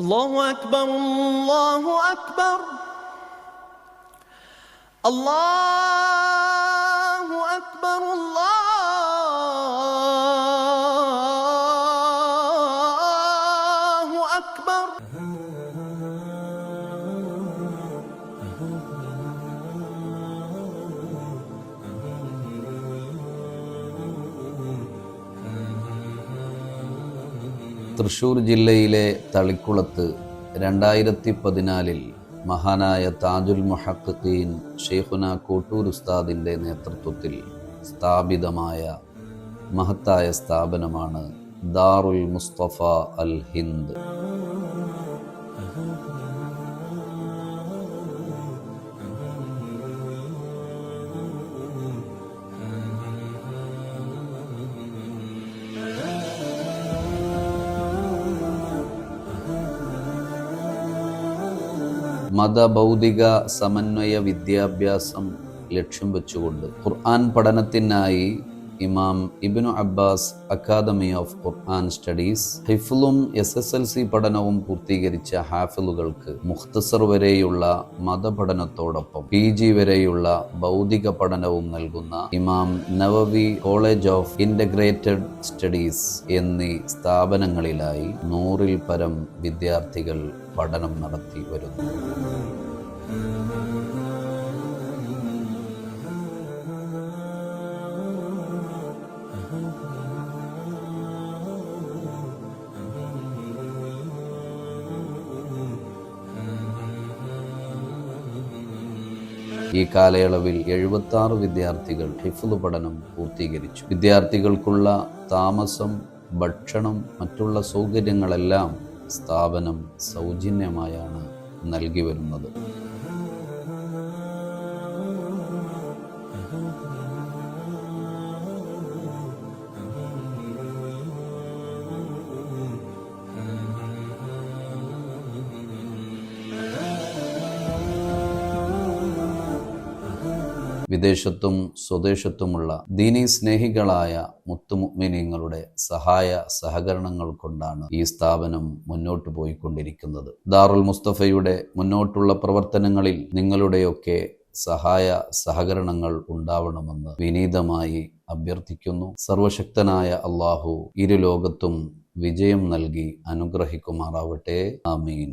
الله أكبر الله أكبر الله أكبر الله أكبر. തൃശ്ശൂർ ജില്ലയിലെ തളിക്കുളത്ത് 2014 മഹാനായ താജുൽ മുഹഖഖീൻ ഷെയ്ഖുന കോട്ടൂർ ഉസ്താദിൻ്റെ നേതൃത്വത്തിൽ സ്ഥാപിതമായ മഹത്തായ സ്ഥാപനമാണ് ദാറുൽ മുസ്തഫ അൽ ഹിന്ദ്. മതഭൗതിക സമന്വയ വിദ്യാഭ്യാസം ലക്ഷ്യം വെച്ചുകൊണ്ട് ഖുർആൻ പഠനത്തിനായി Imam Ibn Abbas Academy of Quran Studies ഹിഫ്ളും SSLC പഠനവും പൂർത്തീകരിച്ച ഹാഫിളുകൾക്ക് മുഖ്തസർ വരെയുള്ള മതപഠനത്തോടൊപ്പം PG വരെയുള്ള ഭൗതിക പഠനവും നൽകുന്ന ഇമാം നവവി കോളേജ് ഓഫ് ഇന്റഗ്രേറ്റഡ് സ്റ്റഡീസ് എന്നീ സ്ഥാപനങ്ങളിലായി 100-ൽ പരം വിദ്യാർത്ഥികൾ പഠനം നടത്തി വരുന്നു. ഈ കാലയളവിൽ 76 വിദ്യാർത്ഥികൾ ഹിഫ്ള് പഠനം പൂർത്തീകരിച്ചു. വിദ്യാർത്ഥികൾക്കുള്ള താമസം, ഭക്ഷണം, മറ്റുള്ള സൗകര്യങ്ങളെല്ലാം സ്ഥാപനം സൗജന്യമായാണ് നൽകി വരുന്നത്. വിദേശത്തും സ്വദേശത്തുമുള്ള ദീനീ സ്നേഹികളായ മുത്തുമുഅ്മിനീങ്ങളുടെ സഹായ സഹകരണങ്ങൾ കൊണ്ടാണ് ഈ സ്ഥാപനം മുന്നോട്ട് പോയിക്കൊണ്ടിരിക്കുന്നത്. ദാറുൽ മുസ്തഫയുടെ മുന്നോട്ടുള്ള പ്രവർത്തനങ്ങളിൽ നിങ്ങളുടെയൊക്കെ സഹായ സഹകരണങ്ങൾ ഉണ്ടാവണമെന്ന് വിനീതമായി അഭ്യർത്ഥിക്കുന്നു. സർവശക്തനായ അല്ലാഹു ഇരു ലോകത്തും വിജയം നൽകി അനുഗ്രഹിക്കുമാറാവട്ടെ. ആമീൻ.